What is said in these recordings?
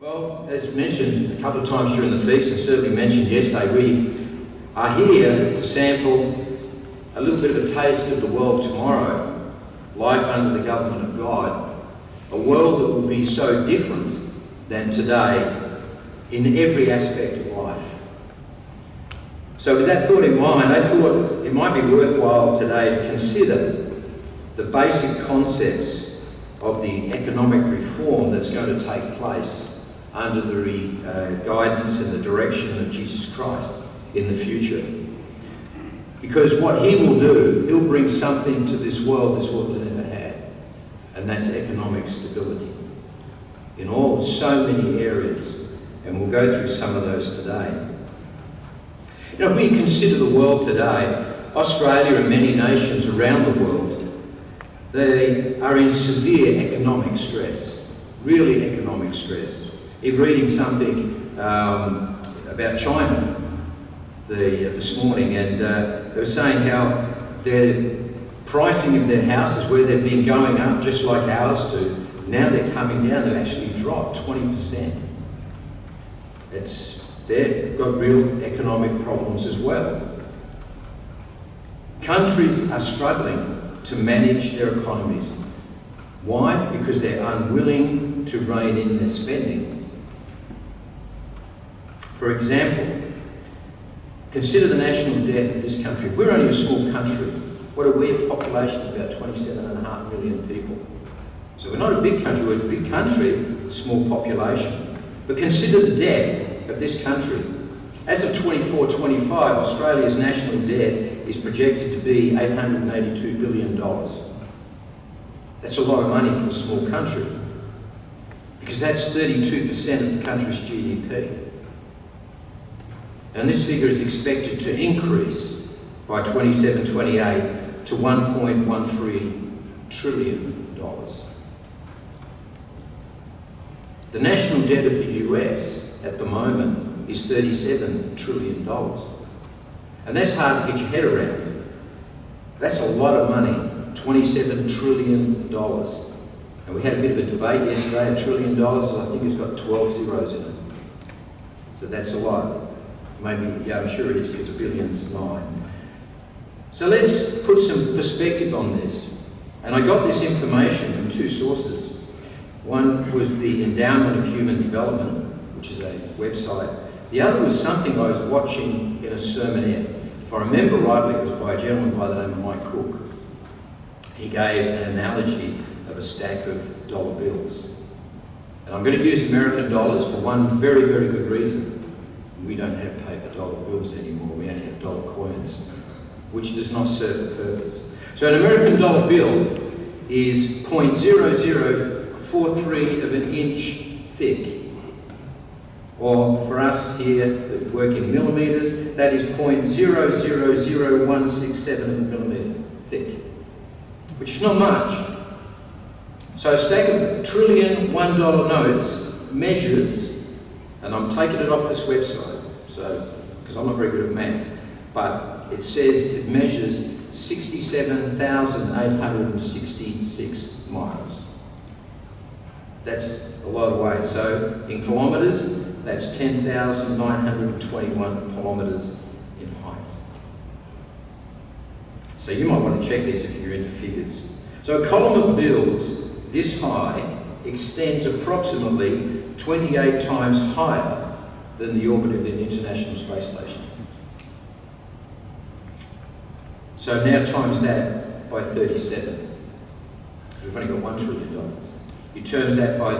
Well, as mentioned a couple of times during the feast, and certainly mentioned yesterday, we are here to sample a little bit of a taste of the world tomorrow, life under the government of God, a world that will be so different than today in every aspect of life. So with that thought in mind, I thought it might be worthwhile today to consider the basic concepts of the economic reform that's going to take place under the guidance and the direction of Jesus Christ in the future. Because what he will do, he'll bring something to this world's never had, and that's economic stability in so many areas, and we'll go through some of those today. You know, if we consider the world today, Australia and many nations around the world, they are in severe economic stress, really economic stress. If reading something about China this morning, and they were saying how their pricing of their houses, where they've been going up just like ours do, now they're coming down. They've actually dropped 20%. They've got real economic problems as well. Countries are struggling to manage their economies. Why? Because they're unwilling to rein in their spending. For example, consider the national debt of this country. We're only a small country. What are we? A population of about 27.5 million people. So we're not a big country, we're a big country, small population. But consider the debt of this country. As of 24-25, Australia's national debt is projected to be $882 billion. That's a lot of money for a small country, because that's 32% of the country's GDP. And this figure is expected to increase by 27-28 to $1.13 trillion. The national debt of the US at the moment is $37 trillion. And that's hard to get your head around. That's a lot of money, $27 trillion. And we had a bit of a debate yesterday, $1 trillion, I think it's got 12 zeros in it. So that's a lot. Maybe, yeah, I'm sure it is, because a billion's 9. So let's put some perspective on this. And I got this information from two sources. One was the Endowment of Human Development, which is a website. The other was something I was watching in a sermonette. If I remember rightly, it was by a gentleman by the name of Mike Cook. He gave an analogy of a stack of dollar bills. And I'm going to use American dollars for one very, very good reason. We don't have paper dollar bills anymore, we only have dollar coins, which does not serve a purpose. So an American dollar bill is 0.0043 of an inch thick. Or for us here that work in millimetres, that is 0.000167 of a millimetre thick, which is not much. So a stack of trillion $1 notes measures, and I'm taking it off this website, because I'm not very good at math, but it says it measures 67,866 miles. That's a lot away. So in kilometres, that's 10,921 kilometres in height. So you might want to check this if you're into figures. So a column of bills this high extends approximately 28 times higher than the orbit of an International Space Station. So now times that by 37, because we've only got $1 trillion. You times that by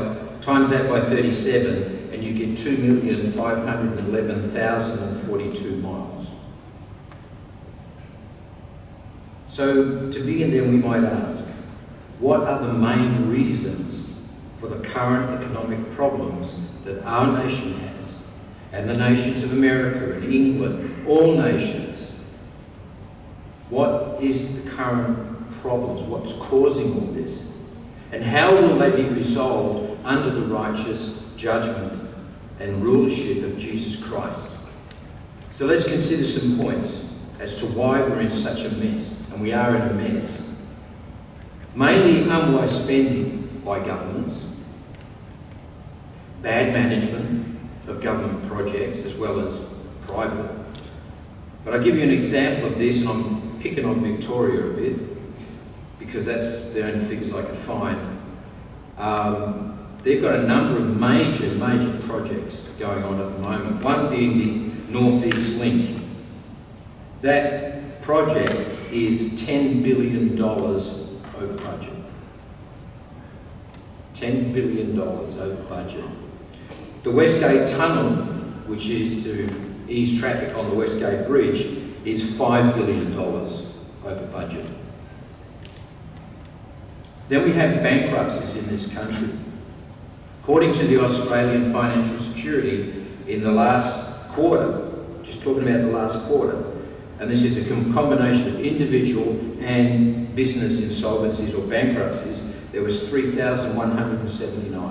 37 and you get 2,511,042 miles. So to begin then, we might ask, what are the main reasons for the current economic problems that our nation has, and the nations of America and England, all nations? What is the current problems? What's causing all this? And how will they be resolved under the righteous judgment and rulership of Jesus Christ? So let's consider some points as to why we're in such a mess, and we are in a mess. Mainly unwise spending by governments, bad management of government projects as well as private. But I'll give you an example of this, and I'm picking on Victoria a bit because that's the only figures I could find. They've got a number of major projects going on at the moment, one being the North East Link. That project is $10 billion over budget. $10 billion over budget. The Westgate Tunnel, which is to ease traffic on the Westgate Bridge, is $5 billion over budget. Then we have bankruptcies in this country. According to the Australian Financial Security, in the last quarter, just talking about the last quarter, and this is a combination of individual and business insolvencies or bankruptcies, there was 3,179.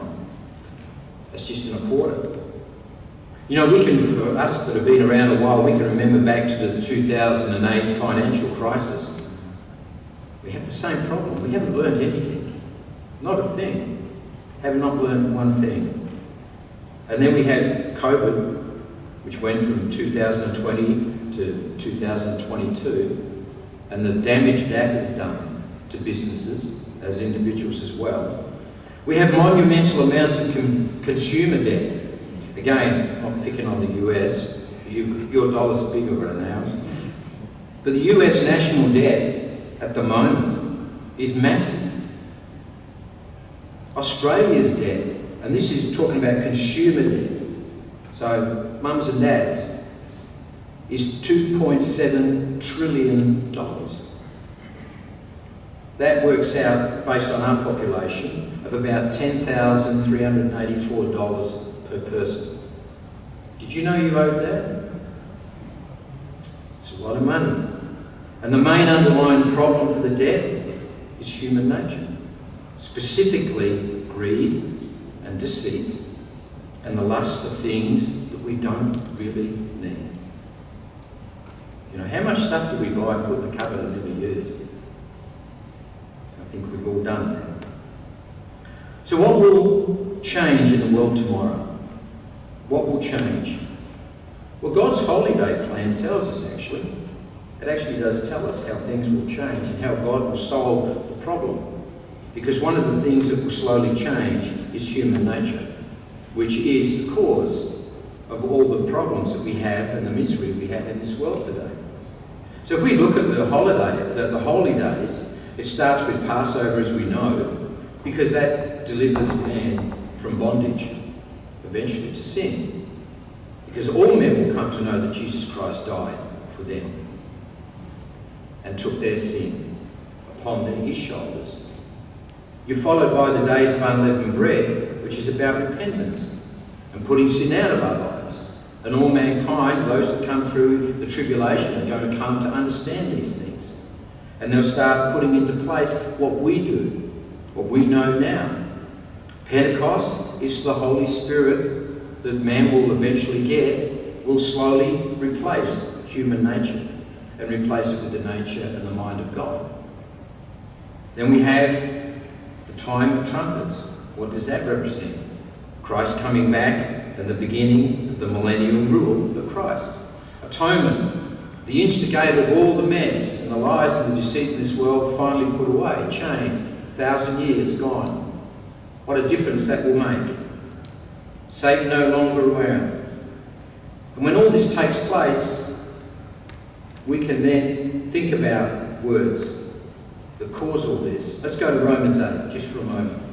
That's just in a quarter. You know, we can, for us that have been around a while, we can remember back to the 2008 financial crisis. We have the same problem. We haven't learned anything. Not a thing. Have not learned one thing. And then we had COVID, which went from 2020 to 2022, and the damage that has done to businesses as individuals as well. We have monumental amounts of consumer debt. Again, I'm picking on the US, your dollar's bigger than ours. But the US national debt at the moment is massive. Australia's debt, and this is talking about consumer debt, so mums and dads, is $2.7 trillion. That works out, based on our population, of about $10,384 per person. Did you know you owed that? It's a lot of money. And the main underlying problem for the debt is human nature. Specifically, greed and deceit and the lust for things that we don't really need. You know, how much stuff do we buy and put in the cupboard and never use? I think we've all done that. So what will change in the world tomorrow? What will change? Well, God's holy day plan tells us actually. It actually does tell us how things will change and how God will solve the problem. Because one of the things that will slowly change is human nature, which is the cause of all the problems that we have and the misery we have in this world today. So if we look at the holy days, it starts with Passover, as we know, because that delivers man from bondage, eventually to sin. Because all men will come to know that Jesus Christ died for them and took their sin upon his shoulders. You're followed by the days of unleavened bread, which is about repentance and putting sin out of our lives. And all mankind, those that come through the tribulation, are going to come to understand these things. And they'll start putting into place what we do, what we know now. Pentecost is the Holy Spirit that man will eventually get, will slowly replace human nature and replace it with the nature and the mind of God. Then we have the time of trumpets. What does that represent? Christ coming back and the beginning of the millennial rule of Christ. Atonement, the instigator of all the mess and the lies and the deceit in this world, finally put away, chained, 1,000 years gone. What a difference that will make. Satan no longer around. And when all this takes place, we can then think about words that cause all this. Let's go to Romans 8 just for a moment.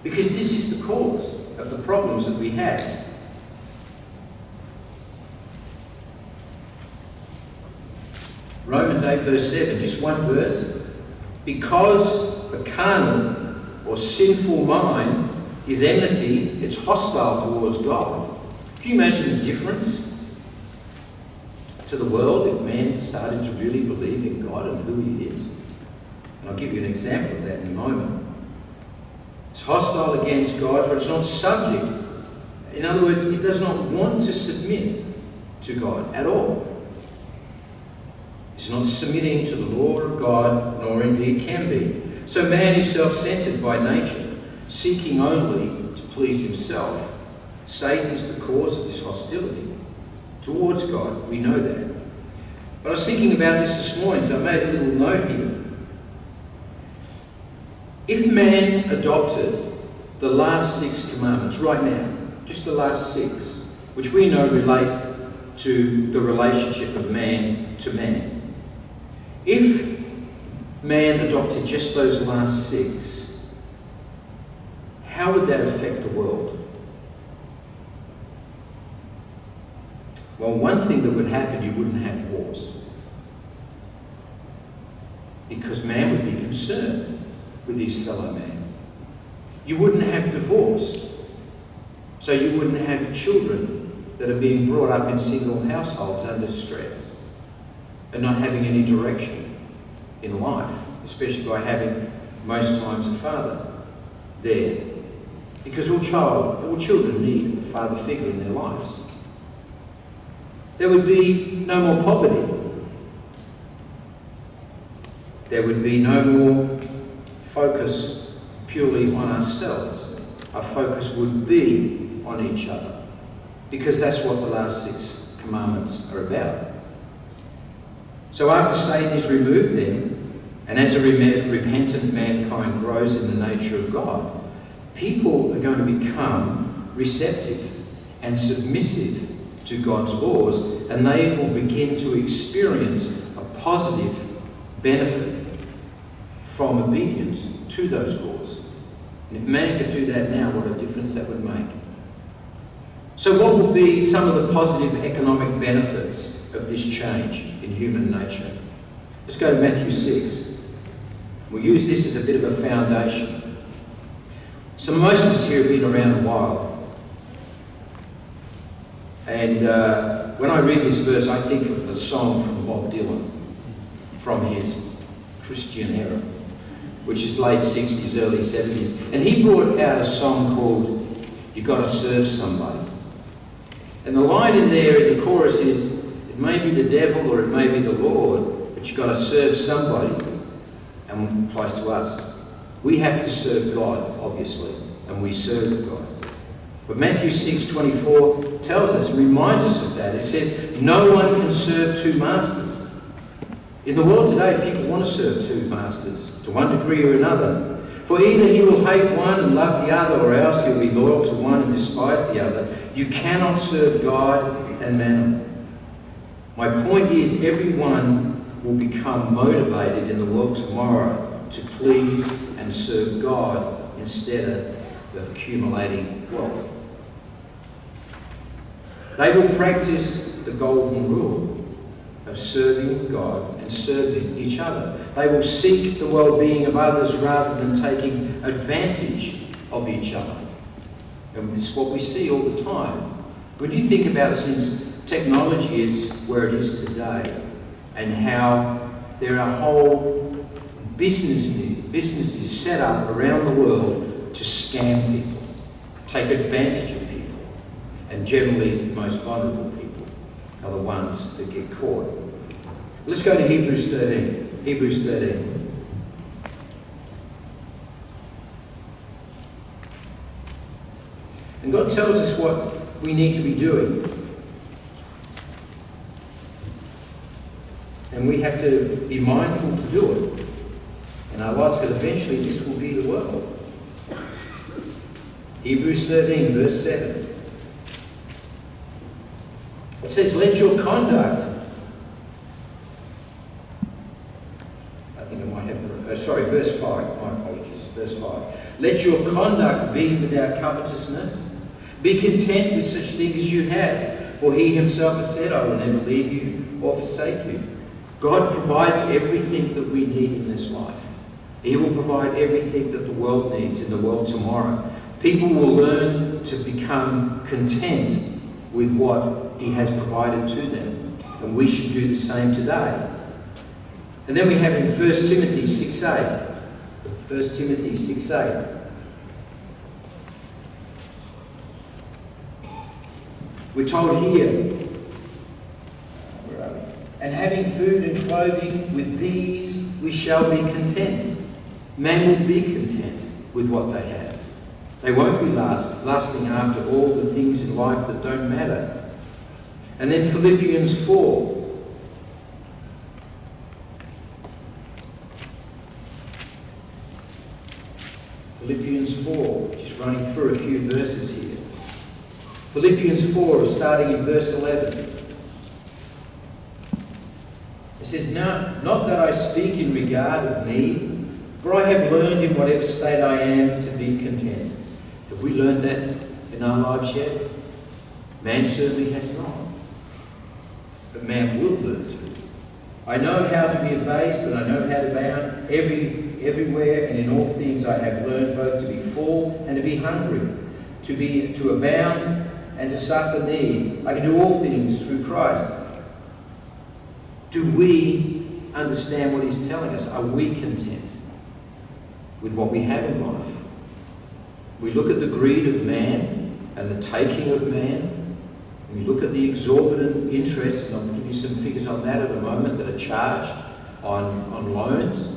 Because this is the cause of the problems that we have. Romans 8 verse 7, just one verse. Because the carnal or sinful mind is enmity, it's hostile towards God. Can you imagine the difference to the world if man started to really believe in God and who he is? And I'll give you an example of that in a moment. It's hostile against God, for it's not subject. In other words, it does not want to submit to God at all. It's not submitting to the law of God, nor indeed can be. So man is self-centered by nature, seeking only please himself, Satan is the cause of this hostility towards God. We know that. But I was thinking about this morning, so I made a little note here. If man adopted the last 6 commandments right now, just the last 6, which we know relate to the relationship of man to man. If man adopted just those last 6, how would that affect the world? Well, one thing that would happen, you wouldn't have wars. Because man would be concerned with his fellow man. You wouldn't have divorce. So you wouldn't have children that are being brought up in single households under stress and not having any direction in life, especially by having most times a father there. Because all children need a father figure in their lives. There would be no more poverty. There would be no more focus purely on ourselves. Our focus would be on each other. Because that's what the last 6 commandments are about. So after Satan is removed then, and as a repentant mankind grows in the nature of God, people are going to become receptive and submissive to God's laws, and they will begin to experience a positive benefit from obedience to those laws. And if man could do that now, what a difference that would make. So what will be some of the positive economic benefits of this change in human nature? Let's go to Matthew 6. We'll use this as a bit of a foundation. So most of us here have been around a while. And when I read this verse, I think of a song from Bob Dylan, from his Christian era, which is late 60s, early 70s. And he brought out a song called You Gotta Serve Somebody. And the line in there in the chorus is, it may be the devil or it may be the Lord, but you've got to serve somebody. And it applies to us. We have to serve God, obviously, and we serve God. But Matthew 6:24 tells us, reminds us of that. It says, no one can serve 2 masters. In the world today, people want to serve 2 masters, to one degree or another. For either he will hate one and love the other, or else he'll be loyal to one and despise the other. You cannot serve God and mammon. My point is, everyone will become motivated in the world tomorrow to please and serve God instead of accumulating wealth. They will practice the golden rule of serving God and serving each other. They will seek the well-being of others rather than taking advantage of each other. And this is what we see all the time. When you think about, since technology is where it is today, and how there are whole businesses set up around the world to scam people, take advantage of people, and generally the most vulnerable people are the ones that get caught. Let's go to Hebrews 13. Hebrews 13. And God tells us what we need to be doing. And we have to be mindful to do it in our lives, because eventually this will be the world. Hebrews 13, verse 7. It says, let your conduct, verse 5, my apologies, verse 5. Let your conduct be without covetousness. Be content with such things as you have, for he himself has said, I will never leave you or forsake you. God provides everything that we need in this life. He will provide everything that the world needs in the world tomorrow. People will learn to become content with what he has provided to them. And we should do the same today. And then we have in 1 Timothy 6:8. 1 Timothy 6:8. We're told here, where are we? And having food and clothing, with these we shall be content. Man will be content with what they have. They won't be lusting after all the things in life that don't matter. And then Philippians 4. Philippians 4, just running through a few verses here. Philippians 4, starting in verse 11. It says, "Now, not that I speak in regard of me, for I have learned in whatever state I am to be content." Have we learned that in our lives yet? Man certainly has not. But man will learn to. "I know how to be abased, and I know how to abound. Everywhere and in all things I have learned both to be full and to be hungry, to abound and to suffer need. I can do all things through Christ." Do we understand what he's telling us? Are we content with what we have in life? We look at the greed of man and the taking of man. We look at the exorbitant interest, and I'll give you some figures on that at a moment, that are charged on loans.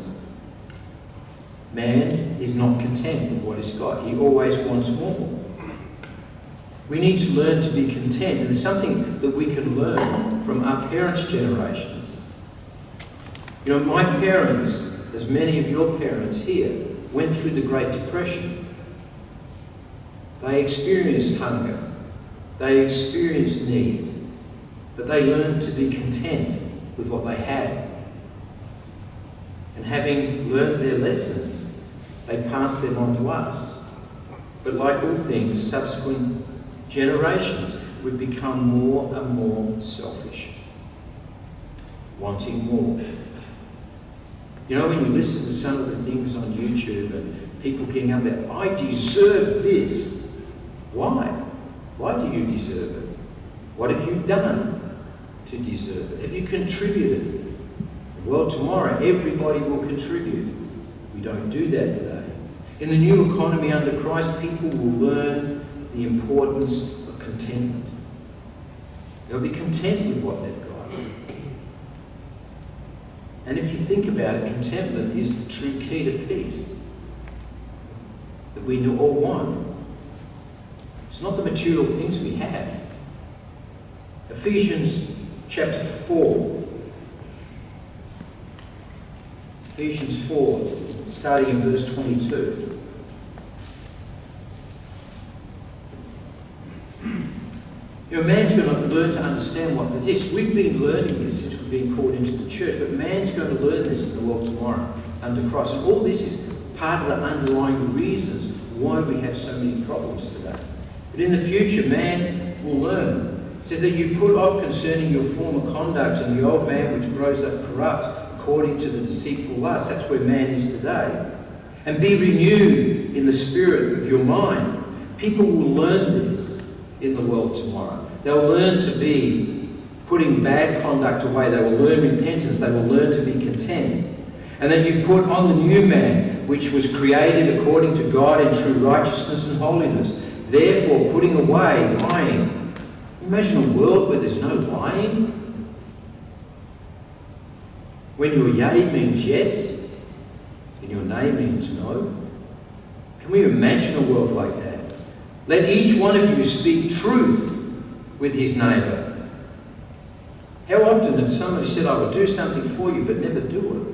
Man is not content with what he's got. He always wants more. We need to learn to be content, and it's something that we can learn from our parents' generations. You know, my parents, as many of your parents here, went through the Great Depression. They experienced hunger. They experienced need. But they learned to be content with what they had. And having learned their lessons, they passed them on to us. But like all things, subsequent generations, we've become more and more selfish, wanting more. You know, when you listen to some of the things on YouTube and people getting up there, "I deserve this." Why? Why do you deserve it? What have you done to deserve it? Have you contributed? Well, tomorrow everybody will contribute. We don't do that today. In the new economy under Christ, people will learn the importance of contentment. They'll be content with what they've got. And if you think about it, contentment is the true key to peace that we all want. It's not the material things we have. Ephesians chapter 4. Ephesians 4, starting in verse 22. You know, man's going to learn to understand what this is. We've been learning this since we've been called into the church, but man's going to learn this in the world tomorrow under Christ. And all this is part of the underlying reasons why we have so many problems today. But in the future, man will learn. It says that you put off concerning your former conduct and the old man which grows up corrupt according to the deceitful lust. That's where man is today. And be renewed in the spirit of your mind. People will learn this in the world tomorrow. They'll learn to be putting bad conduct away. They will learn repentance. They will learn to be content. And that you put on the new man, which was created according to God in true righteousness and holiness. Therefore, putting away lying. Imagine a world where there's no lying. When your yea means yes, and your nay means no. Can we imagine a world like that? Let each one of you speak truth with his neighbour. How often have somebody said, "I will do something for you," but never do it?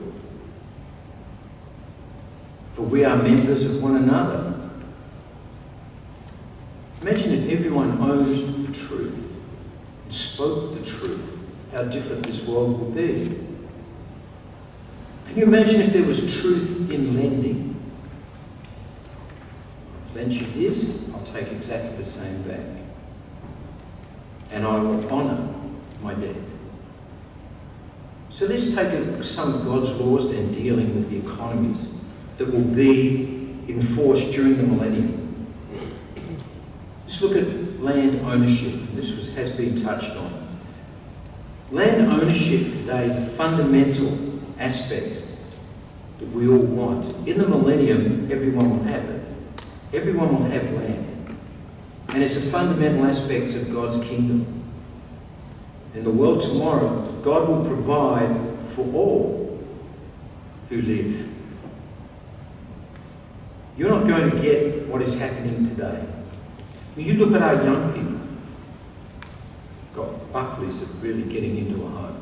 For we are members of one another. Imagine if everyone owned the truth and spoke the truth, how different this world would be. Can you imagine if there was truth in lending? I've lent you this, I'll take exactly the same back. And I will honour my debt. So let's take some of God's laws then dealing with the economies that will be enforced during the millennium. Let's look at land ownership. This has been touched on. Land ownership today is a fundamental aspect that we all want. In the millennium, everyone will have it. Everyone will have land. And it's a fundamental aspect of God's kingdom. In the world tomorrow, God will provide for all who live. you're not going to get what is happening today. When you look at our young people, got Buckleys of really getting into a home.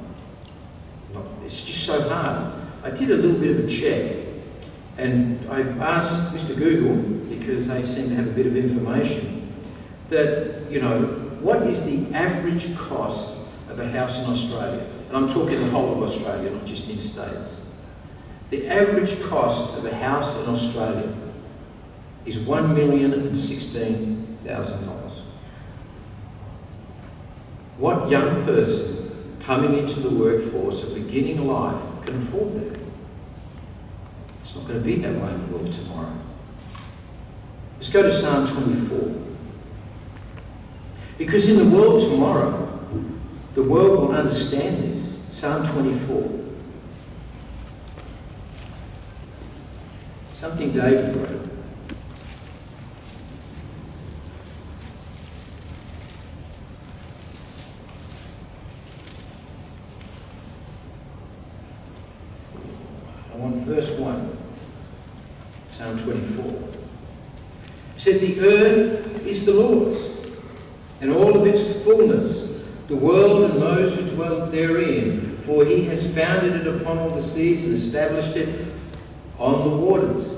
It's just so hard. I did a little bit of a check, and I asked Mr. Google, because they seem to have a bit of information, that, you know, what is the average cost of a house in Australia? And I'm talking the whole of Australia, not just in states. The average cost of a house in Australia is $1,016,000. What young person coming into the workforce at beginning life can afford that? It's not going to be that way in the world tomorrow. Let's go to Psalm 24. Because in the world tomorrow, the world will understand this. Psalm 24. Something David wrote. I want verse 1. Psalm 24. It said, "The earth is the Lord's, and all of its fullness, the world and those who dwell therein, for he has founded it upon all the seas and established it on the waters."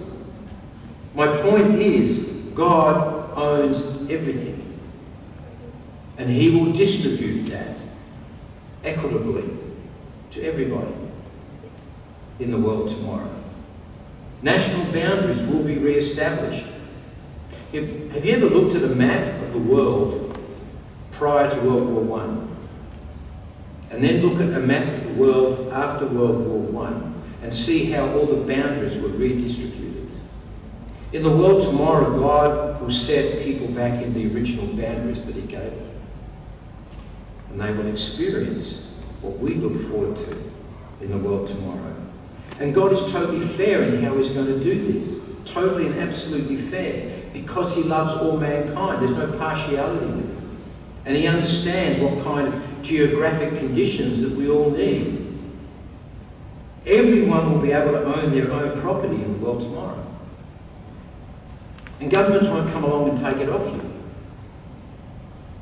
My point is, God owns everything, and he will distribute that equitably to everybody in the world tomorrow. National boundaries will be re-established. Have you ever looked at a map of the world prior to World War I? And then look at a map of the world after World War I and see how all the boundaries were redistributed. In the world tomorrow, God will set people back in the original boundaries that he gave them. And they will experience what we look forward to in the world tomorrow. And God is totally fair in how he's going to do this. Totally and absolutely fair. Because he loves all mankind. There's no partiality in it. And he understands what kind of geographic conditions that we all need. Everyone will be able to own their own property in the world tomorrow. And governments won't come along and take it off you.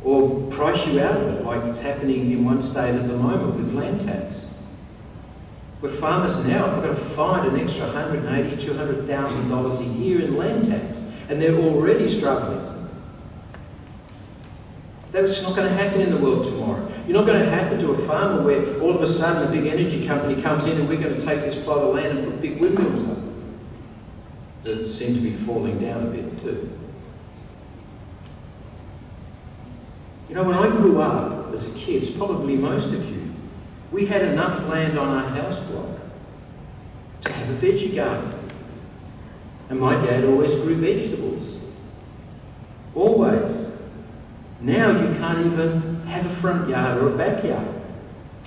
Or price you out of it, like it's happening in one state at the moment with land tax. Where farmers now have got to find an extra $180,000, $200,000 a year in land tax, and they're already struggling. That's not going to happen in the world tomorrow. You're not going to happen to a farmer where all of a sudden a big energy company comes in and we're going to take this plot of land and put big windmills up. That seem to be falling down a bit too. You know, when I grew up as a kid, probably most of you, we had enough land on our house block to have a veggie garden. And my dad always grew vegetables. Always. Now you can't even have a front yard or a backyard.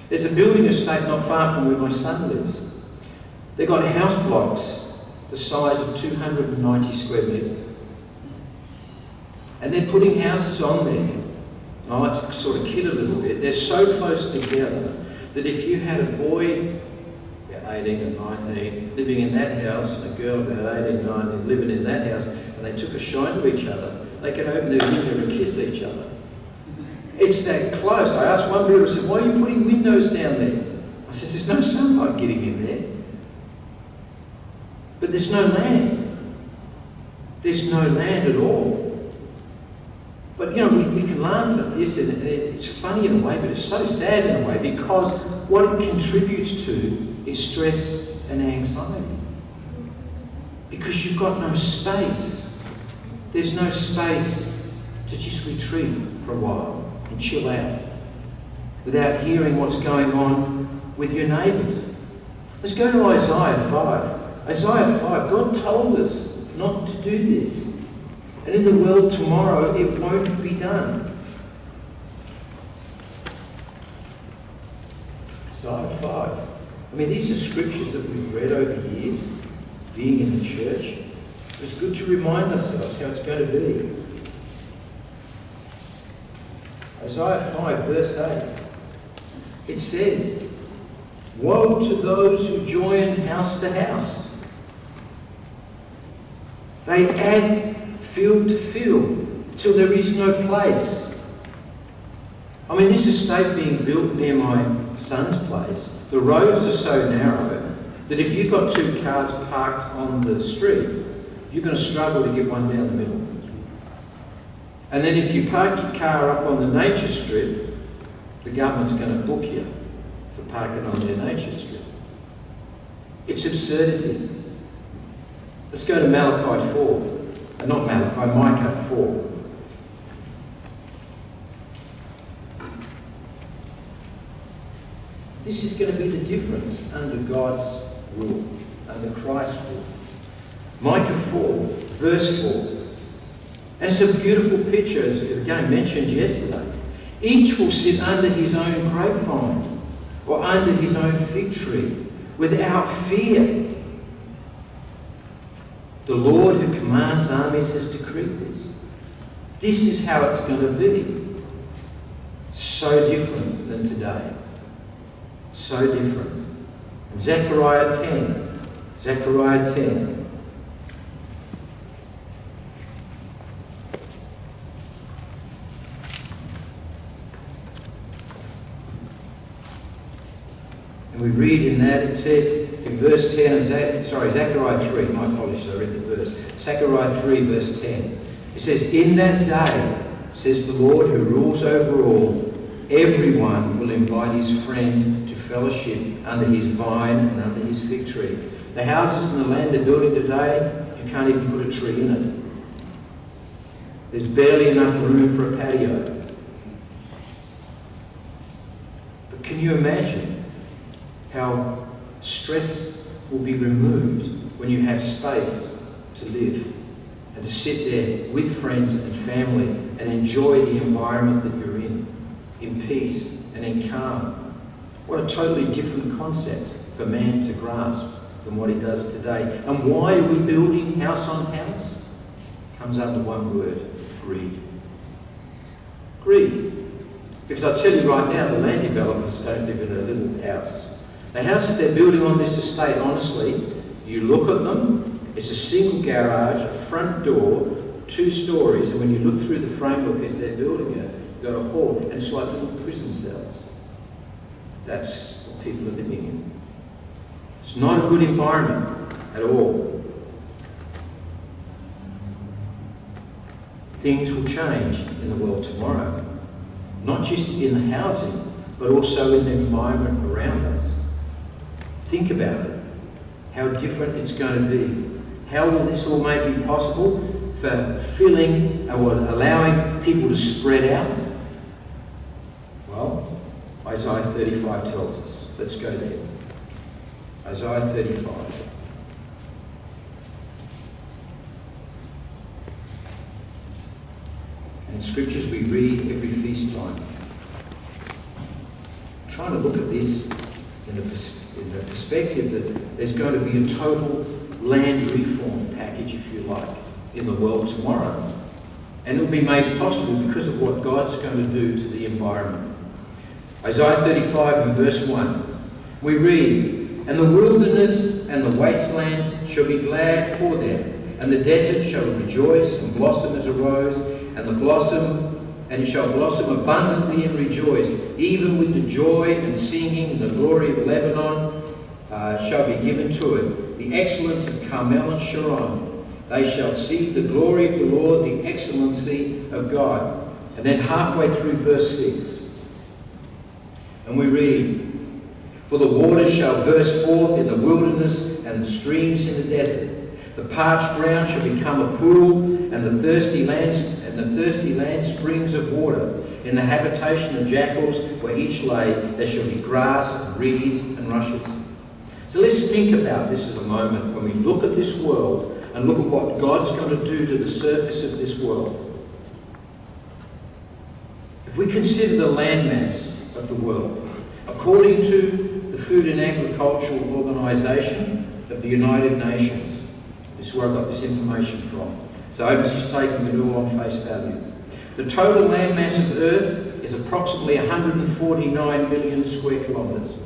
There's a building estate not far from where my son lives. They've got house blocks the size of 290 square metres. And they're putting houses on there. And I like to sort of kid a little bit. They're so close together that if you had a boy about 18 or 19 living in that house and a girl about 18 or 19 living in that house, and they took a shine to each other, they could open their window and kiss each other. It's that close. I asked one builder, I said, "Why are you putting windows down there?" I said, "There's no sunlight getting in there." But there's no land. There's no land at all. But, you know, we can laugh at this, and it's funny in a way, but it's so sad in a way, because what it contributes to is stress and anxiety. Because you've got no space. There's no space to just retreat for a while and chill out without hearing what's going on with your neighbours. Let's go to Isaiah 5. Isaiah 5, God told us not to do this. And in the world tomorrow, it won't be done. Isaiah 5. I mean, these are scriptures that we've read over years, being in the church. It's good to remind ourselves how it's going to be. Isaiah 5, verse 8. It says, "Woe to those who join house to house. They add field to field till there is no place. I mean, this estate being built near my son's place, the roads are so narrow that if you've got two cars parked on the street, you're going to struggle to get one down the middle. And then if you park your car up on the nature strip, the government's going to book you for parking on their nature strip. It's absurdity. Let's go to Malachi 4. Not Malachi, Micah 4. This is going to be the difference under God's rule, under Christ's rule. Micah 4, verse 4. And it's a beautiful picture, as again mentioned yesterday. Each will sit under his own grapevine or under his own fig tree without fear. The Lord who commands armies has decreed this. This is how it's going to be. So different than today. So different. And Zechariah 10. Zechariah 10. And we read in that, it says in verse 10 of Zechariah 3, my apologies, I read the verse. Zechariah 3, verse 10. It says, in that day, says the Lord who rules over all, everyone will invite his friend to fellowship under his vine and under his fig tree. The houses in the land they're building today, you can't even put a tree in it. There's barely enough room for a patio. But can you imagine how stress will be removed when you have space to live and to sit there with friends and family and enjoy the environment that you're in peace and in calm? What a totally different concept for man to grasp than what he does today. And why are we building house on house? Comes under one word: greed. Greed. Because I tell you right now, the land developers don't live in a little house. The houses they're building on this estate, honestly, you look at them, it's a single garage, a front door, 2 stories, and when you look through the framework as they're building it, you've got a hall, and it's like little prison cells. That's what people are living in. It's not a good environment at all. Things will change in the world tomorrow. Not just in the housing, but also in the environment around us. Think about it, how different it's going to be. How will this all make it possible for filling or allowing people to spread out? Well, Isaiah 35 tells us. Let's go there. Isaiah 35. And in scriptures we read every feast time. I'm trying to look at this in the perspective that there's going to be a total land reform package, if you like, in the world tomorrow. And it will be made possible because of what God's going to do to the environment. Isaiah 35 and verse 1. We read, and the wilderness and the wastelands shall be glad for them, and the desert shall rejoice and blossom as a rose, and it shall blossom abundantly and rejoice, even with the joy and singing, and the glory of Lebanon shall be given to it, the excellence of Carmel and Sharon. They shall see the glory of the Lord, the excellency of God. And then halfway through verse 6, and we read, for the waters shall burst forth in the wilderness and the streams in the desert. The parched ground shall become a pool, and the thirsty land springs of water. In the habitation of jackals where each lay, there shall be grass and reeds and rushes. So let's think about this for a moment when we look at this world and look at what God's going to do to the surface of this world. If we consider the landmass of the world, according to the Food and Agricultural Organization of the United Nations, this is where I got this information from, so I'm just taking it all on face value. The total landmass of Earth is approximately 149 million square kilometres,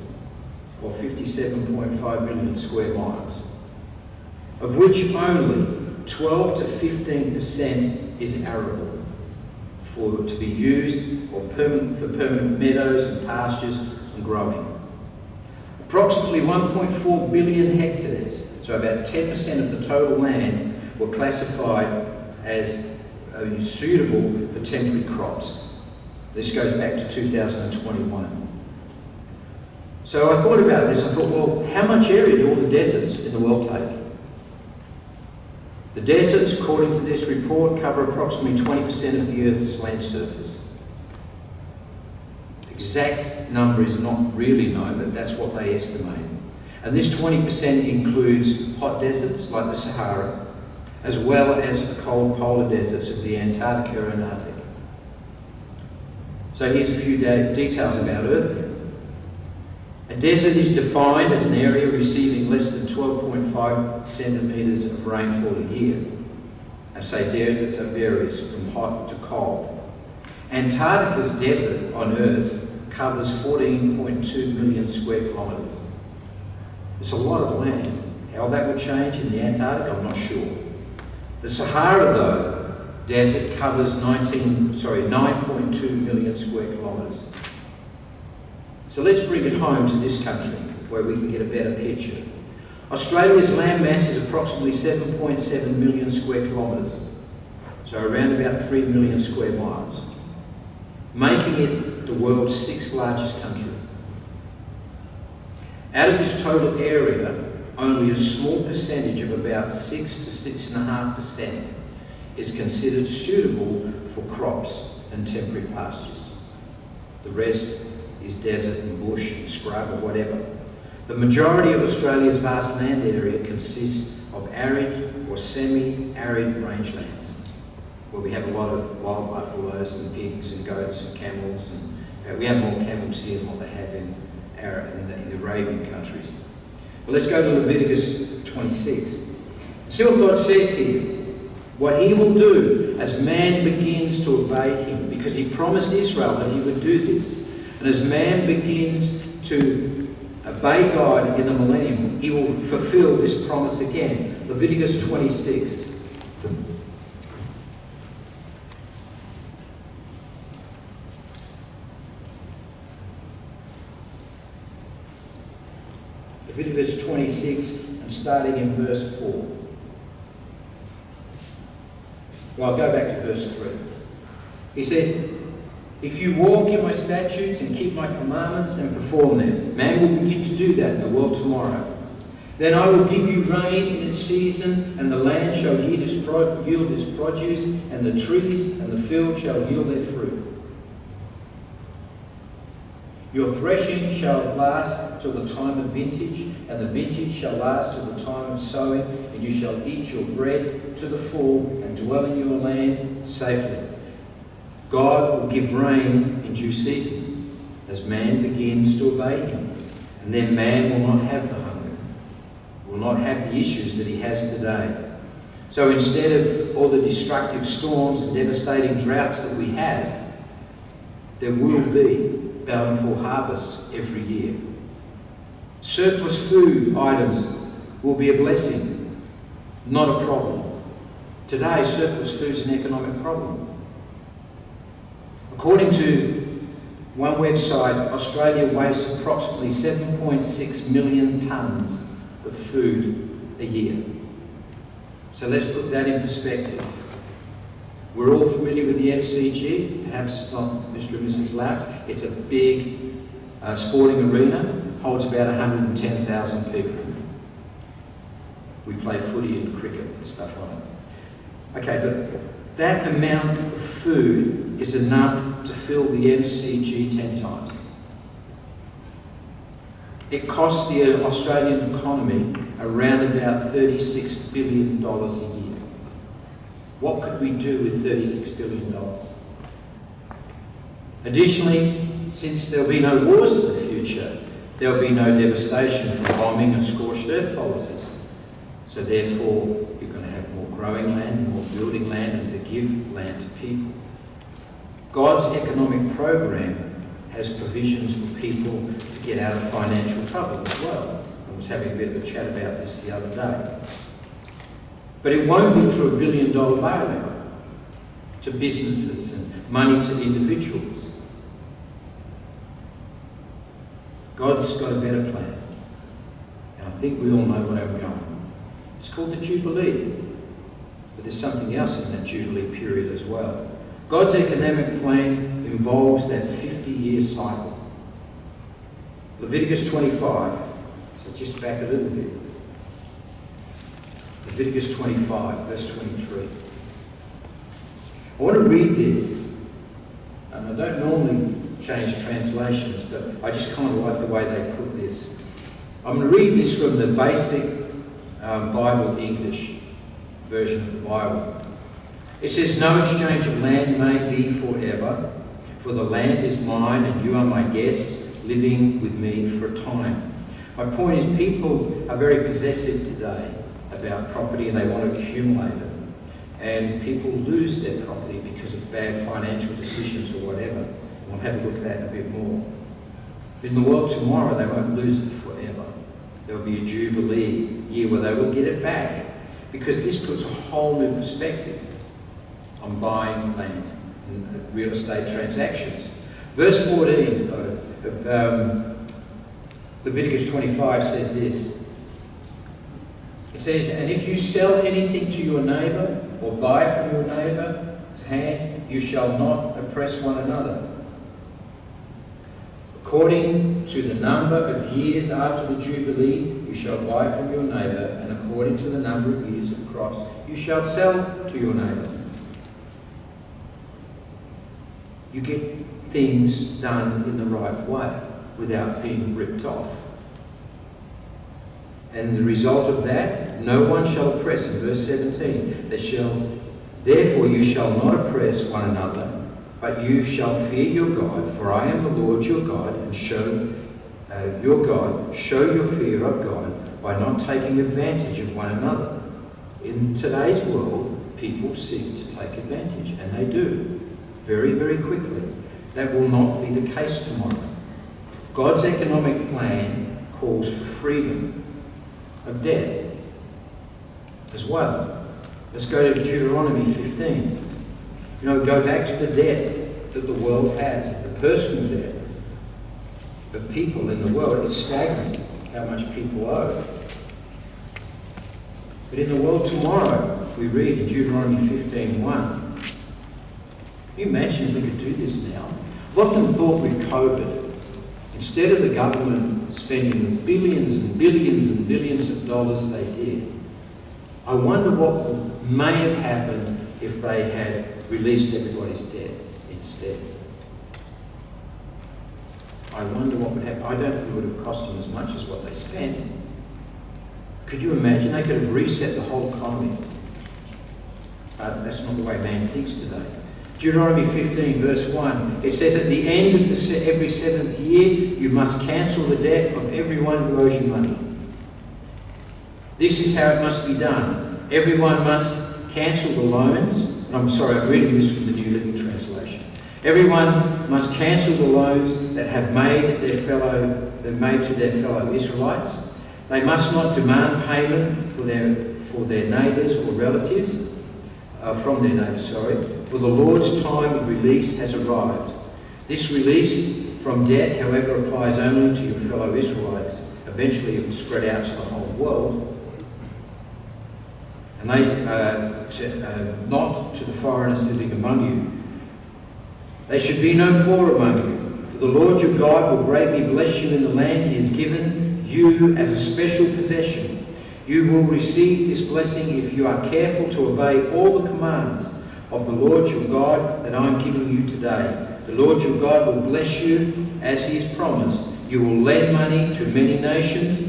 or 57.5 million square miles, of which only 12 to 15% is arable to be used for permanent meadows and pastures and growing. Approximately 1.4 billion hectares, so about 10% of the total land, were classified as suitable for temporary crops. This goes back to 2021. So I thought about this. I thought, well, how much area do all the deserts in the world take? The deserts, according to this report, cover approximately 20% of the Earth's land surface. The exact number is not really known, but that's what they estimate. And this 20% includes hot deserts like the Sahara, as well as the cold polar deserts of the Antarctica and Arctic. So here's a few details about Earth. A desert is defined as an area receiving less than 12.5 centimetres of rainfall a year. I say deserts are various from hot to cold. Antarctica's desert on Earth covers 14.2 million square kilometres. It's a lot of land. How that will change in the Antarctic, I'm not sure. The Sahara, though, desert covers 9.2 million square kilometres. So let's bring it home to this country, where we can get a better picture. Australia's land mass is approximately 7.7 million square kilometres, so around about 3 million square miles, making it the world's 6th largest country. Out of this total area, only a small percentage of about 6 to 6.5% is considered suitable for crops and temporary pastures. The rest is desert and bush and scrub or whatever. The majority of Australia's vast land area consists of arid or semi-arid rangelands, where we have a lot of wild buffaloes and pigs and goats and camels. And in fact, we have more camels here than what they have in the Arabian countries. But let's go to Leviticus 26. See what God says here. What he will do as man begins to obey him, because he promised Israel that he would do this. And as man begins to obey God in the millennium, he will fulfill this promise again. Leviticus 26. Leviticus 26, and starting in verse 4. Well, I'll go back to verse 3. He says, if you walk in my statutes and keep my commandments and perform them, man will begin to do that in the world tomorrow. Then I will give you rain in its season, and the land shall yield its produce, and the trees and the field shall yield their fruit. Your threshing shall last till the time of vintage, and the vintage shall last till the time of sowing, and you shall eat your bread to the full and dwell in your land safely. God will give rain in due season as man begins to obey him, and then man will not have the hunger, will not have the issues that he has today. So instead of all the destructive storms and devastating droughts that we have, there will be bountiful harvests every year. Surplus food items will be a blessing, not a problem. Today, surplus food is an economic problem. According to one website, Australia wastes approximately 7.6 million tonnes of food a year. So let's put that in perspective. We're all familiar with the MCG, perhaps not Mr. and Mrs. Lout. It's a big sporting arena, holds about 110,000 people. We play footy and cricket and stuff on it. Okay, but that amount of food is enough to fill the MCG 10 times. It costs the Australian economy around about $36 billion a year. What could we do with $36 billion? Additionally, since there'll be no wars in the future, there'll be no devastation from bombing and scorched earth policies. So therefore, you're going to have more growing land, more building land, and to give land to people. God's economic program has provisions for people to get out of financial trouble as well. I was having a bit of a chat about this the other day. But it won't be through $1 billion bailout to businesses and money to individuals. God's got a better plan. And I think we all know where I'm going. It's called the Jubilee. But there's something else in that Jubilee period as well. God's economic plan involves that 50-year cycle. Leviticus 25. So just back a little bit. Leviticus 25, verse 23. I want to read this. I don't normally change translations, but I just kind of like the way they put this. I'm going to read this from the basic Bible English version of the Bible. It says, "No exchange of land may be forever, for the land is mine and you are my guests, living with me for a time." My point is, people are very possessive today about property and they want to accumulate it. And people lose their property because of bad financial decisions or whatever. We'll have a look at that in a bit more. In the world tomorrow, they won't lose it forever. There will be a Jubilee year where they will get it back, because this puts a whole new perspective on buying land and real estate transactions. Verse 14 of Leviticus 25 says this. It says, "And if you sell anything to your neighbour or buy from your neighbour's hand, you shall not oppress one another. According to the number of years after the Jubilee, you shall buy from your neighbour, and according to the number of years of crops, you shall sell to your neighbour." You get things done in the right way without being ripped off. And the result of that, no one shall oppress. In verse 17, therefore you shall not oppress one another, but you shall fear your God, for I am the Lord your God, and show your fear of God by not taking advantage of one another. In today's world, people seek to take advantage, and they do, very, very quickly. That will not be the case tomorrow. God's economic plan calls for freedom of debt as well. Let's go to Deuteronomy 15. Go back to the debt that the world has, the personal debt. But people in the world, it's staggering how much people owe. But in the world tomorrow, we read in Deuteronomy 15:1. Can you imagine if we could do this now? I've often thought with COVID, instead of the government spending the billions and billions and billions of dollars they did, I wonder what may have happened if they had released everybody's debt instead. I wonder what would happen. I don't think it would have cost them as much as what they spent. Could you imagine? They could have reset the whole economy. But that's not the way man thinks today. Deuteronomy 15 verse 1, it says, "At the end of every 7th year, you must cancel the debt of everyone who owes you money." This is how it must be done. Everyone must cancel the loans. I'm reading this from the New Living Translation. Everyone must cancel the loans that have made to their fellow Israelites. They must not demand payment for their neighbours or relatives, from their neighbours, for the Lord's time of release has arrived. This release from debt, however, applies only to your fellow Israelites. Eventually it will spread out to the whole world. And not to the foreigners living among you. They should be no poor among you, for the Lord your God will greatly bless you in the land he has given you as a special possession. You will receive this blessing if you are careful to obey all the commands of the Lord your God that I am giving you today. The Lord your God will bless you as he has promised. You will lend money to many nations,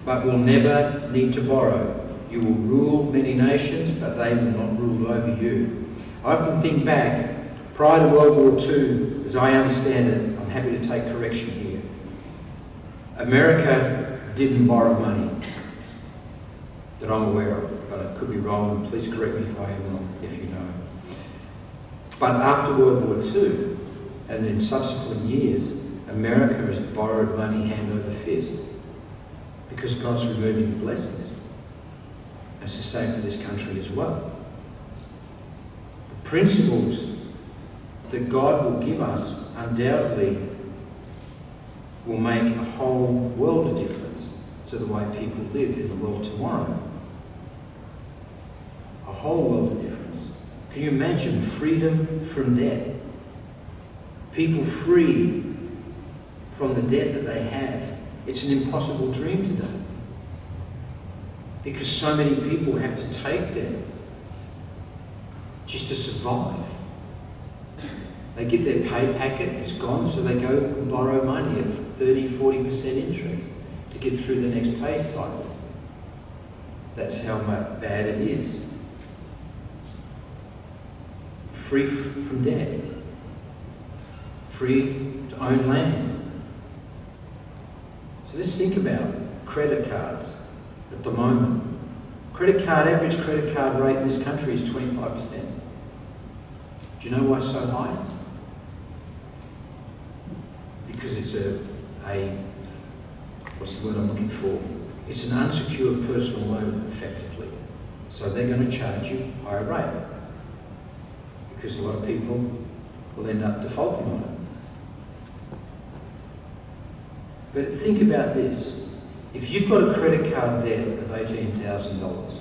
but will never need to borrow. You will rule many nations, but they will not rule over you. I often think back, prior to World War II, as I understand it, I'm happy to take correction here. America didn't borrow money that I'm aware of, but I could be wrong, and please correct me if I am wrong, if you know. But after World War II, and in subsequent years, America has borrowed money hand over fist, because God's removing the blessings. And it's the same for this country as well. The principles that God will give us undoubtedly will make a whole world of difference to the way people live in the world tomorrow. A whole world of difference. Can you imagine freedom from debt? People free from the debt that they have. It's an impossible dream today. Because so many people have to take debt just to survive. They get their pay packet, it's gone, so they go and borrow money at 30-40% interest to get through the next pay cycle. That's how bad it is. Free from debt. Free to own land. So let's think about credit cards at the moment. Average credit card rate in this country is 25%. Do you know why it's so high? Because it's what's the word I'm looking for? It's an unsecured personal loan, effectively. So they're going to charge you a higher rate. Because a lot of people will end up defaulting on it. But think about this. If you've got a credit card debt of $18,000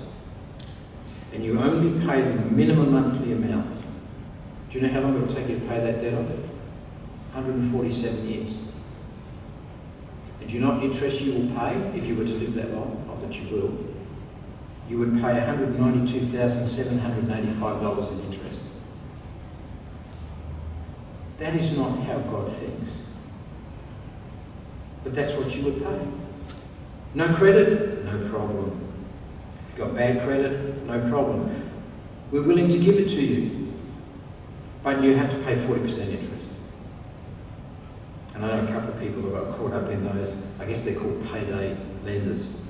and you only pay the minimum monthly amount, do you know how long it will take you to pay that debt off? 147 years. And do you know what interest you will pay if you were to live that long? Not that you will. You would pay $192,785 in interest. That is not how God thinks. But that's what you would pay. No credit? No problem. If you've got bad credit? No problem. We're willing to give it to you. But you have to pay 40% interest. And I know a couple of people who got caught up in those, I guess they're called payday lenders.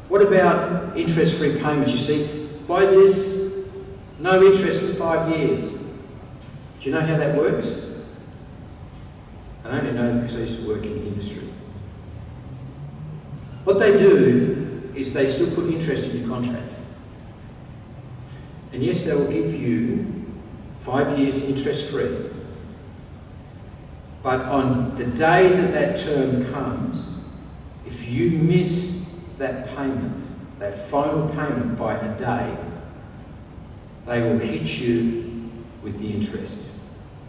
What about interest-free payments? You see, buy this, no interest for 5 years. Do you know how that works? I only know because I used to work in the industry. What they do is they still put interest in your contract. And yes, they will give you 5 years interest-free. But on the day that that term comes, if you miss that payment, that final payment by a day, they will hit you with the interest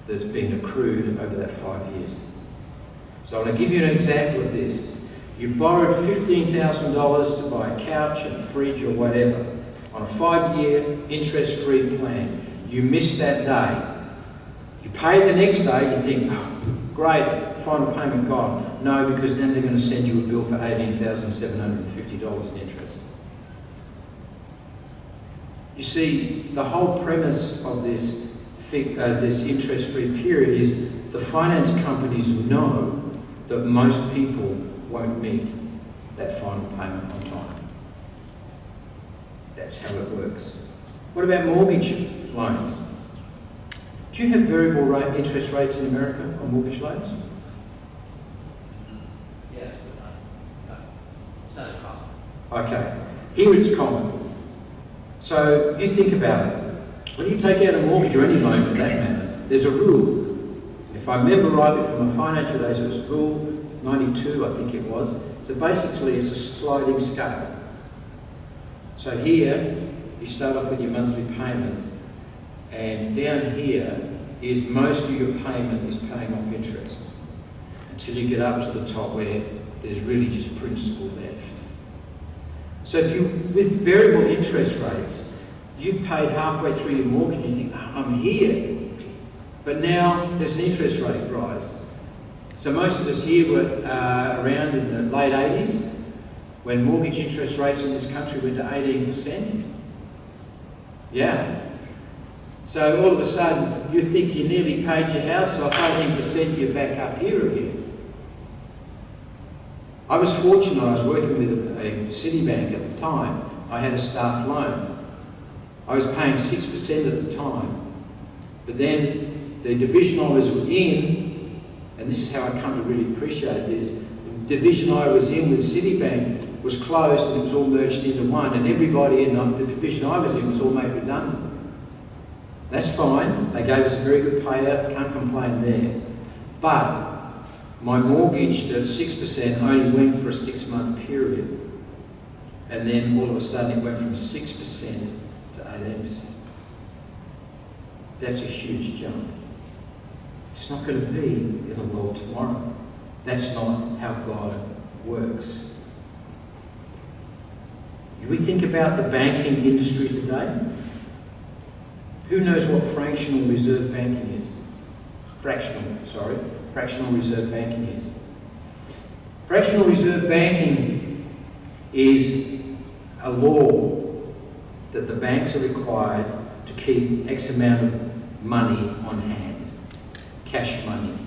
that's been accrued over that 5 years. So I'm going to give you an example of this. You borrowed $15,000 to buy a couch and a fridge or whatever on a 5-year interest-free plan. You missed that day. You pay the next day, you think, oh, great, final payment gone. No, because then they're going to send you a bill for $18,750 in interest. You see, the whole premise of this interest-free period is the finance companies know that most people won't meet that final payment on time. That's how it works. What about mortgage loans? Do you have variable rate interest rates in America on mortgage loans? Yes, but it's not as common. Okay, here it's common. So you think about it. When you take out a mortgage or any loan for that matter, there's a rule. If I remember rightly from my financial days, it was Rule 92, I think it was. So basically it's a sliding scale. So here, you start off with your monthly payment, and down here is most of your payment is paying off interest, until you get up to the top where there's really just principal left. So if you, with variable interest rates, you've paid halfway through your mortgage and you think, oh, I'm here. But now there's an interest rate rise. So most of us here were around in the late 80s when mortgage interest rates in this country went to 18%. Yeah. So all of a sudden you think you nearly paid your house off, 18%, you're back up here again. I was fortunate, I was working with a Citibank at the time. I had a staff loan. I was paying 6% at the time. But then the division I was in, and this is how I come to really appreciate this, the division I was in with Citibank was closed and it was all merged into one, and everybody in the division I was in was all made redundant. That's fine. They gave us a very good payout. Can't complain there. But my mortgage, that 6%, only went for a 6-month period. And then all of a sudden it went from 6% to 18%. That's a huge jump. It's not going to be in the world tomorrow. That's not how God works. Do we think about the banking industry today? Who knows what fractional reserve banking is? Fractional reserve banking is. Fractional reserve banking is a law that the banks are required to keep X amount of money on hand, cash money.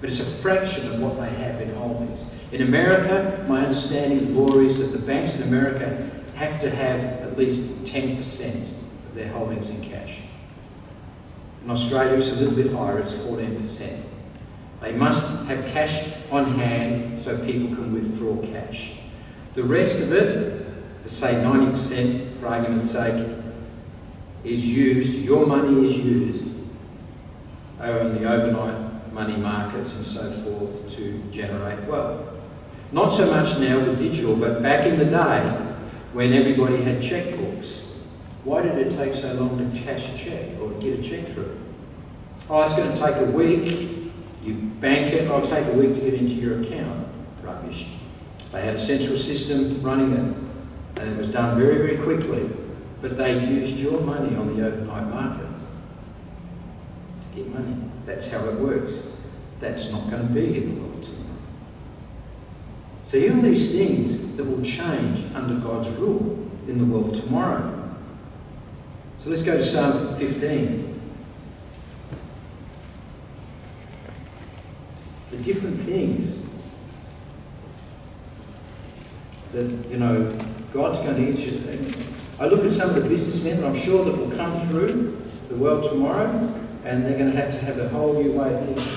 But it's a fraction of what they have in holdings. In America, my understanding of the law is that the banks in America have to have at least 10% of their holdings in cash. In Australia, it's a little bit higher, it's 14%. They must have cash on hand so people can withdraw cash. The rest of it, let's say 90% for argument's sake, is used, your money is used in the overnight money markets and so forth to generate wealth. Not so much now with digital, but back in the day when everybody had checkbooks, why did it take so long to cash a check or get a check through? Oh, it's going to take a week. You bank it, I'll take a week to get into your account. Rubbish. They had a central system running it, and it was done very, very quickly. But they used your money on the overnight markets to get money. That's how it works. That's not going to be in the world tomorrow. See, all these things that will change under God's rule in the world tomorrow. So let's go to Psalm 15. The different things that, God's going to answer. I look at some of the businessmen that I'm sure that will come through the world tomorrow, and they're going to have a whole new way of thinking.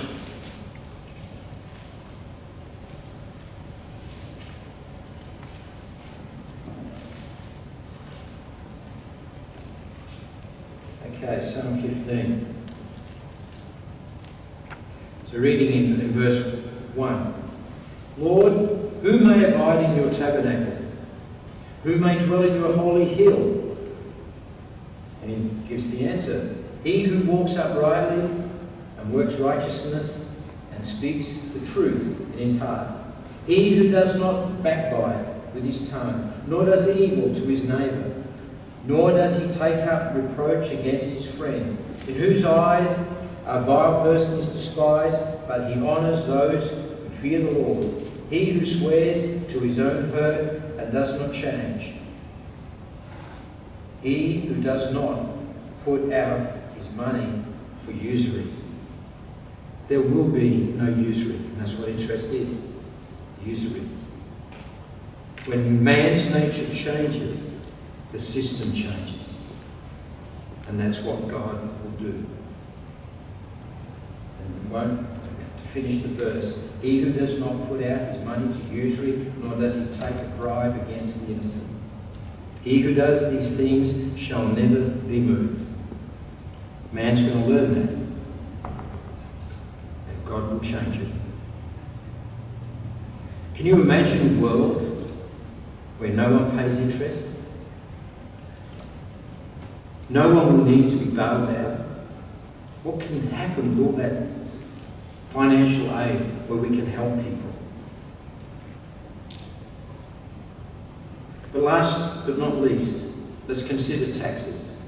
Okay, Psalm 15. So reading in verse 1. Lord, who may abide in your tabernacle? Who may dwell in your holy hill? And he gives the answer. He who walks uprightly and works righteousness and speaks the truth in his heart. He who does not backbite with his tongue, nor does evil to his neighbour, nor does he take up reproach against his friend, in whose eyes a vile person is despised, but he honours those who fear the Lord. He who swears to his own hurt and does not change. He who does not put out his money for usury. There will be no usury, and that's what interest is. Usury. When man's nature changes, the system changes. And that's what God will do. To finish the verse, he who does not put out his money to usury, nor does he take a bribe against the innocent. He who does these things shall never be moved. Man's going to learn that. And God will change it. Can you imagine a world where no one pays interest? No one will need to be bailed out. What can happen with all that financial aid where we can help people? But last but not least, let's consider taxes.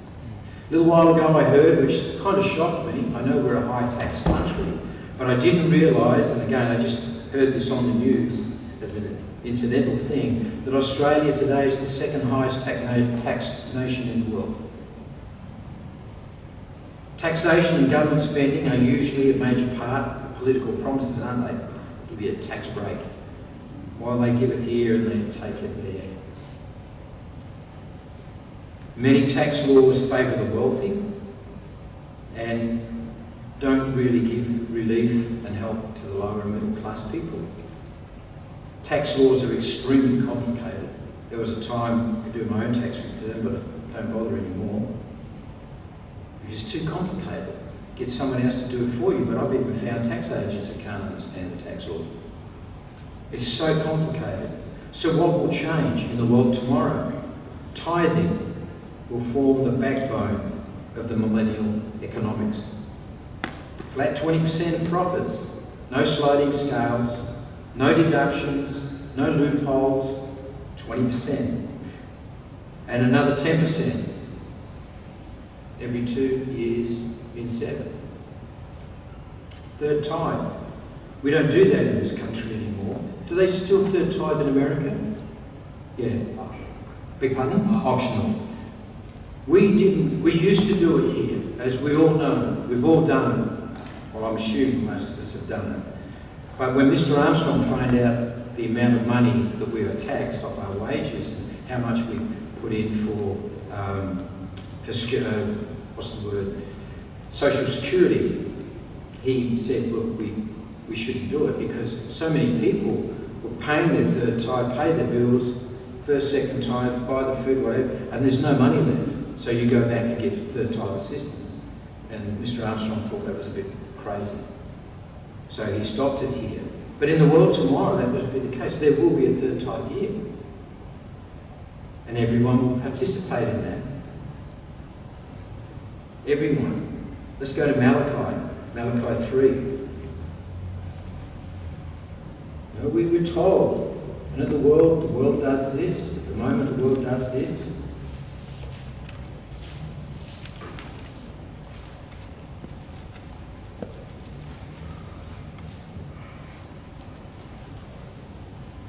A little while ago I heard, which kind of shocked me, I know we're a high tax country, but I didn't realise, and again I just heard this on the news as an incidental thing, that Australia today is the second highest taxed nation in the world. Taxation and government spending are usually a major part of political promises, aren't they? Give you a tax break. While they give it here and they take it there. Many tax laws favour the wealthy and don't really give relief and help to the lower and middle class people. Tax laws are extremely complicated. There was a time I could do my own tax return, but I don't bother anymore. Because it's too complicated. Get someone else to do it for you, but I've even found tax agents that can't understand the tax law. It's so complicated. So what will change in the world tomorrow? Tithing will form the backbone of the millennial economics. Flat 20% of profits, no sliding scales, no deductions, no loopholes, 20%. And another 10% every 2 years in 7. Third tithe. We don't do that in this country anymore. Do they still third tithe in America? Yeah. Beg pardon? Optional. We used to do it here, as we all know. We've all done it. Well, I'm assuming most of us have done it. But when Mr. Armstrong found out the amount of money that we were taxed off our wages, and how much we put in for Social Security, he said, look, we shouldn't do it because so many people were paying their third tithe, pay their bills, first, second tithe, buy the food, whatever, and there's no money left. So you go back and get third tithe assistance. And Mr. Armstrong thought that was a bit crazy. So he stopped it here. But in the world tomorrow, that would be the case. There will be a third tithe year. And everyone will participate in that. Everyone. Let's go to Malachi 3. No, we were told, and at the world does this. At the moment, the world does this.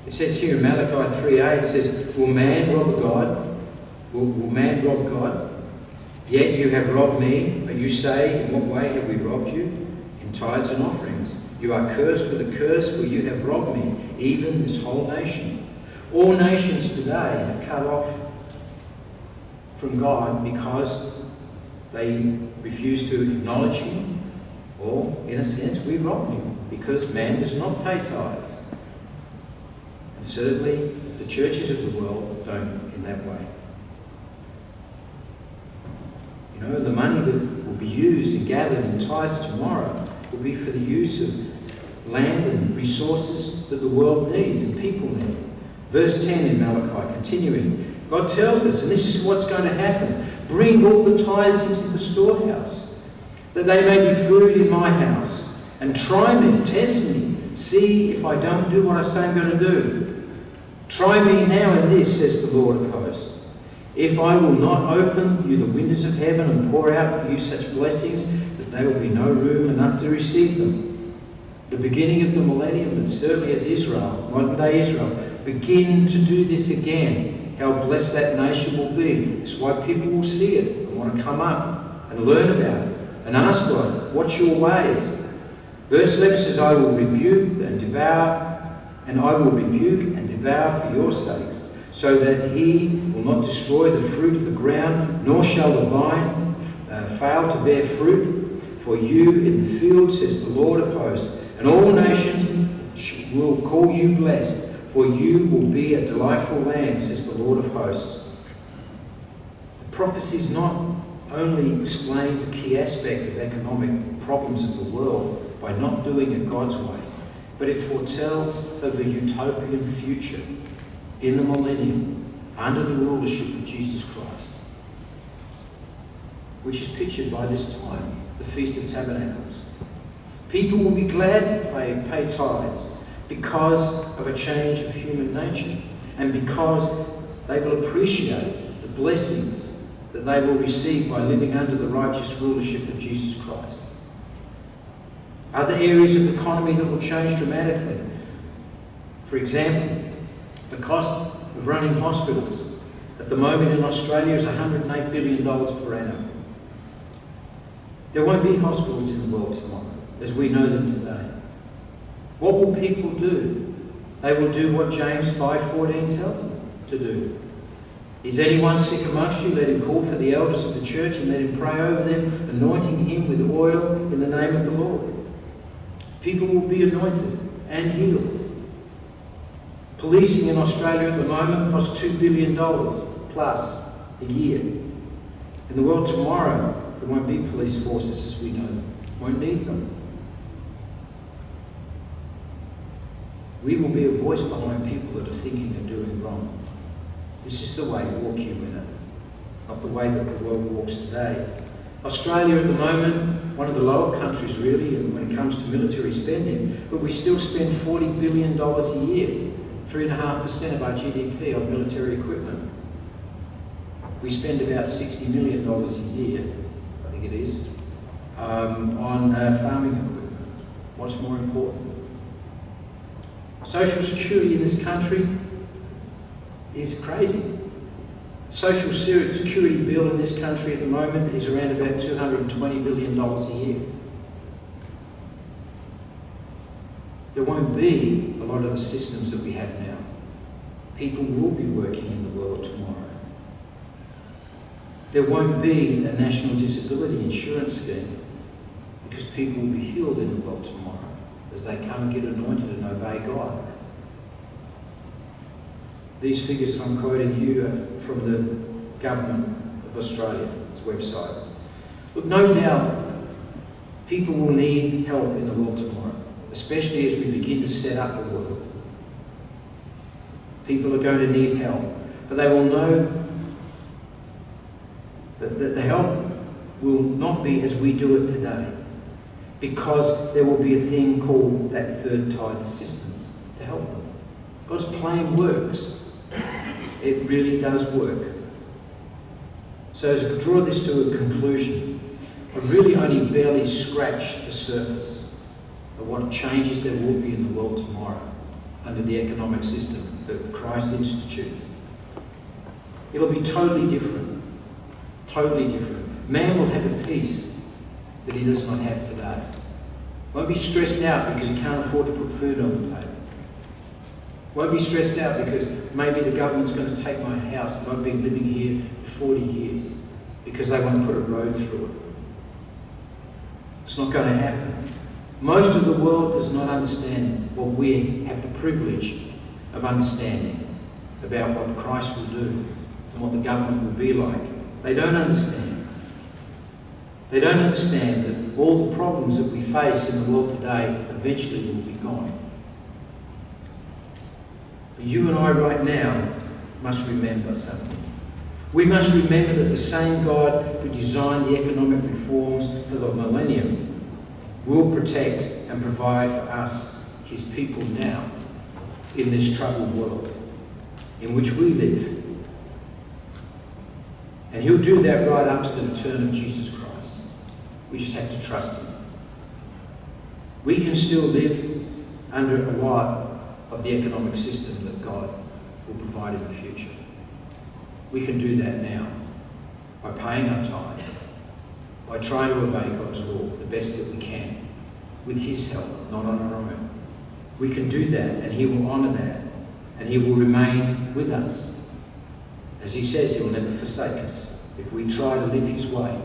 It says here in Malachi 3:8, it says, will man rob God? Will man rob God? Yet you have robbed me. But you say, in what way have we robbed you? In tithes and offerings. You are cursed with a curse, for you have robbed me, even this whole nation. All nations today are cut off from God because they refuse to acknowledge Him, or, in a sense, we rob Him because man does not pay tithes. And certainly the churches of the world don't in that way. You know, the money that will be used and gathered in tithes tomorrow will be for the use of land and resources that the world needs and people need. Verse 10 in Malachi, continuing, God tells us, and this is what's going to happen, bring all the tithes into the storehouse, that they may be food in my house, and try me, test me, see if I don't do what I say I'm going to do. Try me now in this, says the Lord of hosts, if I will not open you the windows of heaven and pour out for you such blessings that there will be no room enough to receive them. The beginning of the millennium, and certainly as Israel, modern day Israel, begin to do this again, how blessed that nation will be. It's why people will see it and want to come up and learn about it and ask God, what's your ways? Verse 11 says, I will rebuke and devour, and I will rebuke and devour for your sakes, so that he will not destroy the fruit of the ground, nor shall the vine fail to bear fruit for you in the field, says the Lord of hosts. And all nations will call you blessed, for you will be a delightful land, says the Lord of hosts. The prophecies not only explains a key aspect of economic problems of the world by not doing it God's way, but it foretells of a utopian future in the millennium under the rulership of Jesus Christ, which is pictured by this time, the Feast of Tabernacles. People will be glad to pay tithes because of a change of human nature and because they will appreciate the blessings that they will receive by living under the righteous rulership of Jesus Christ. Other areas of the economy that will change dramatically. For example, the cost of running hospitals at the moment in Australia is $108 billion per annum. There won't be hospitals in the world tomorrow as we know them today. What will people do? They will do what James 5:14 tells them to do. Is anyone sick amongst you? Let him call for the elders of the church and let him pray over them, anointing him with oil in the name of the Lord. People will be anointed and healed. Policing in Australia at the moment costs $2 billion plus a year. In the world tomorrow, there won't be police forces as we know them. Won't need them. We will be a voice behind people that are thinking and doing wrong. This is the way walk you in it, not the way that the world walks today. Australia at the moment, one of the lower countries really when it comes to military spending, but we still spend $40 billion a year, 3.5% of our GDP on military equipment. We spend about $60 million a year, I think it is, on farming equipment. What's more important? Social security in this country is crazy. The social security bill in this country at the moment is around about $220 billion a year. There won't be a lot of the systems that we have now. People will be working in the world tomorrow. There won't be a national disability insurance scheme because people will be healed in the world tomorrow as they come and get anointed and obey God. These figures that I'm quoting you are from the Government of Australia's website. Look, no doubt people will need help in the world tomorrow, especially as we begin to set up the world. People are going to need help, but they will know that the help will not be as we do it today, because there will be a thing called that third tithe assistance to help them. God's plan works. It really does work. So as I draw this to a conclusion, I've really only barely scratched the surface of what changes there will be in the world tomorrow under the economic system that Christ institutes. It'll be totally different. Totally different. Man will have a peace that he does not have today. Won't be stressed out because he can't afford to put food on the table. Won't be stressed out because maybe the government's going to take my house that I've been living here for 40 years because they want to put a road through it. It's not going to happen. Most of the world does not understand what we have the privilege of understanding about what Christ will do and what the government will be like. They don't understand. They don't understand that all the problems that we face in the world today eventually will be gone. But you and I right now must remember something. We must remember that the same God who designed the economic reforms for the millennium will protect and provide for us, his people now, in this troubled world in which we live. And he'll do that right up to the return of Jesus Christ. We just have to trust him. We can still live under a lot of the economic system that God will provide in the future. We can do that now by paying our tithes, by trying to obey God's law the best that we can, with his help, not on our own. We can do that, and he will honour that, and he will remain with us. As he says, he will never forsake us if we try to live his way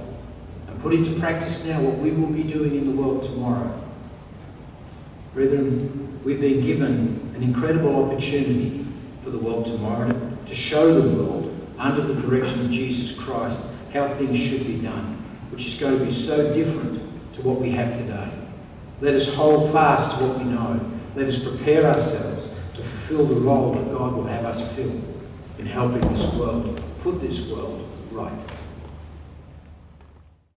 and put into practice now what we will be doing in the world tomorrow. Brethren, we've been given an incredible opportunity for the world tomorrow to show the world, under the direction of Jesus Christ, how things should be done, which is going to be so different to what we have today. Let us hold fast to what we know. Let us prepare ourselves to fulfill the role that God will have us fill in helping this world, put this world right.